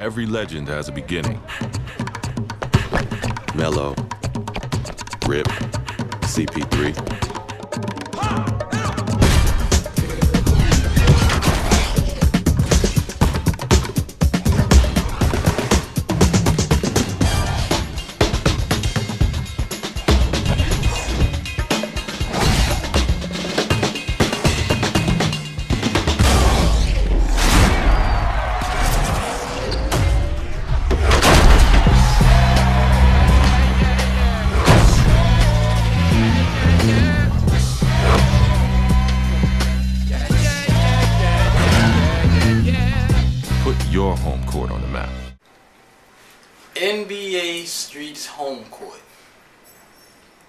Every legend has a beginning. Mello, Rip, CP3. Put your home court on the map. NBA Street's home court.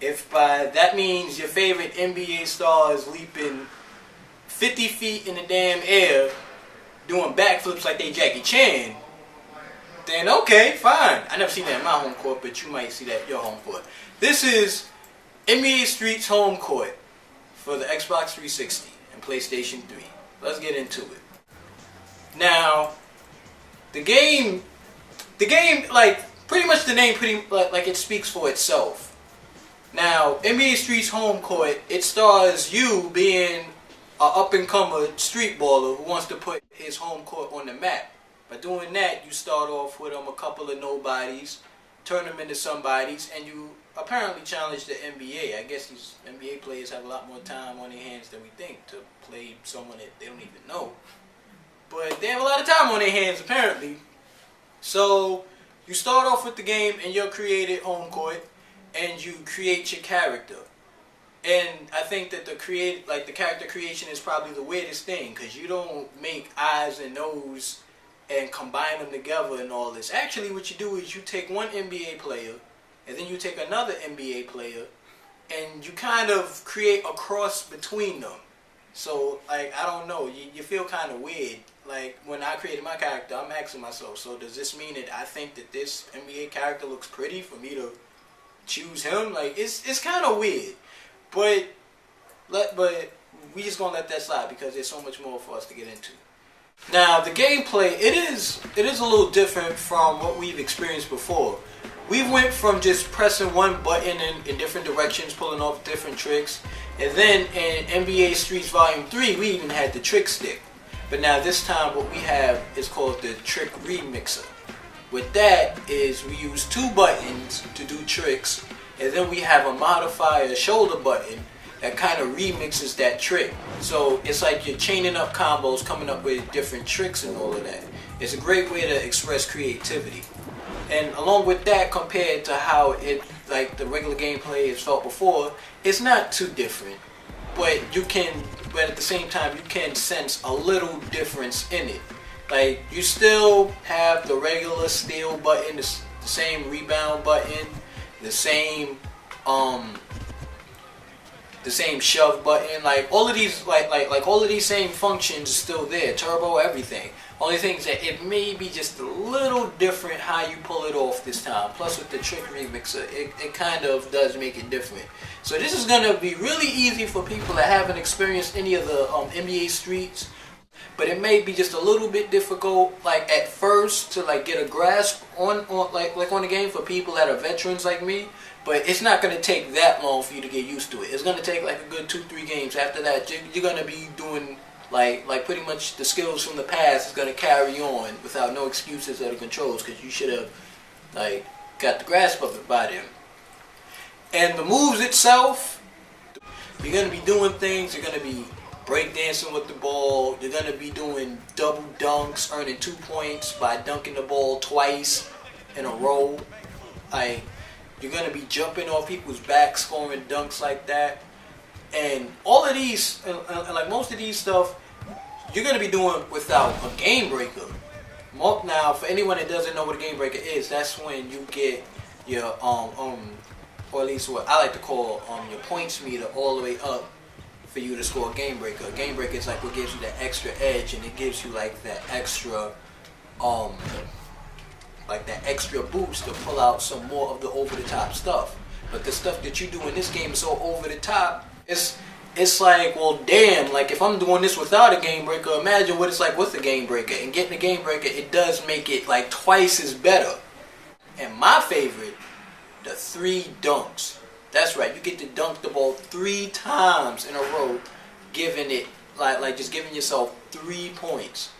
If by that means your favorite NBA star is leaping 50 feet in the damn air, doing backflips like they Jackie Chan, then okay, fine. I never seen that in my home court, but you might see that at your home court. This is NBA Street's home court for the Xbox 360 and PlayStation 3. Let's get into it. Now, the game, like, pretty much the name, like it speaks for itself. Now, NBA Street's home court, it stars you being an up-and-comer street baller who wants to put his home court on the map. By doing that, you start off with a couple of nobodies, turn them into somebodies, and you apparently challenge the NBA. I guess these NBA players have a lot more time on their hands than we think to play someone that they don't even know. But they have a lot of time on their hands, apparently. So, you start off with the game in your created home court, and you create your character. And I think that the character creation is probably the weirdest thing, because you don't make eyes and nose and combine them together and all this. Actually, what you do is you take one NBA player, and then you take another NBA player, and you kind of create a cross between them. So, like, I don't know, you feel kind of weird. Like, when I created my character, I'm asking myself, so does this mean that I think that this NBA character looks pretty for me to choose him? Like, it's kind of weird. But we just gonna let that slide because there's so much more for us to get into. Now, the gameplay, it is a little different from what we've experienced before. We went from just pressing one button in different directions, pulling off different tricks, and then in NBA Streets Volume 3, we even had the trick stick. But now this time what we have is called the Trick Remixer. With that is we use two buttons to do tricks, and then we have a modifier shoulder button that kind of remixes that trick. So it's like you're chaining up combos, coming up with different tricks and all of that. It's a great way to express creativity. And along with that, compared to how like the regular gameplay has felt before, it's not too different. But at the same time, you can sense a little difference in it. Like, you still have the regular steal button, the same rebound button, the same shove button. Like, all of these, like all of these same functions are still there. Turbo, everything. Only thing is that it may be just a little different how you pull it off this time. Plus with the Trick Remixer, it kind of does make it different. So this is going to be really easy for people that haven't experienced any of the NBA Streets. But it may be just a little bit difficult, like at first, to like get a grasp on the game for people that are veterans like me. But it's not going to take that long for you to get used to it. It's going to take like a good 2-3 games. After that, you're going to be doing like pretty much the skills from the past is going to carry on without no excuses or the controls, because you should have like got the grasp of it by then. And the moves itself, you're going to be doing things. You're going to be breakdancing with the ball. You're going to be doing double dunks, earning 2 points by dunking the ball twice in a row. Like, you're going to be jumping off people's backs, scoring dunks like that. And all of these, and like most of these stuff, you're going to be doing without a game breaker. Now, for anyone that doesn't know what a game breaker is, that's when you get your, or at least what I like to call your points meter all the way up for you to score a game breaker. A game breaker is like what gives you that extra edge, and it gives you like that extra, boost to pull out some more of the over-the-top stuff. But the stuff that you do in this game is so over the top. it's like, well, damn, like if I'm doing this without a game breaker, imagine what it's like with a game breaker. And getting a game breaker, it does make it like twice as better. And my favorite, the 3 dunks. That's right, you get to dunk the ball 3 times in a row, giving it like just giving yourself 3 points,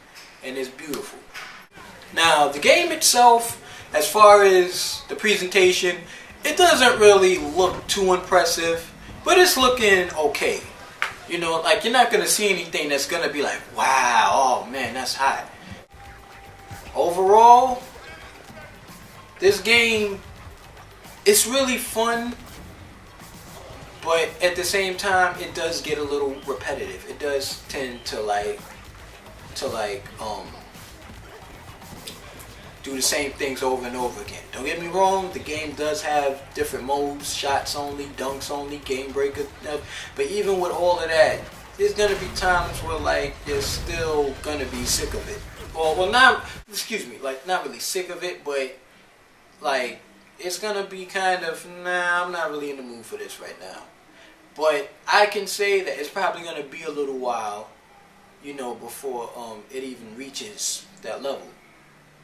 and it's beautiful. Now the game itself, as far as the presentation, it doesn't really look too impressive, but it's looking okay. You know, like you're not gonna see anything that's gonna be like, wow, oh man, that's hot. Overall, this game, it's really fun, but at the same time, it does get a little repetitive. It does tend to do the same things over and over again. Don't get me wrong, the game does have different modes, shots only, dunks only, game breaker, but even with all of that, there's gonna be times where like you're still gonna be sick of it. Well, not really sick of it, but like it's gonna be kind of, nah, I'm not really in the mood for this right now. But I can say that it's probably gonna be a little while, you know, before it even reaches that level.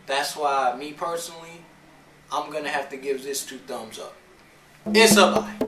That's why, me personally, I'm gonna have to give this 2 thumbs up. It's a bye.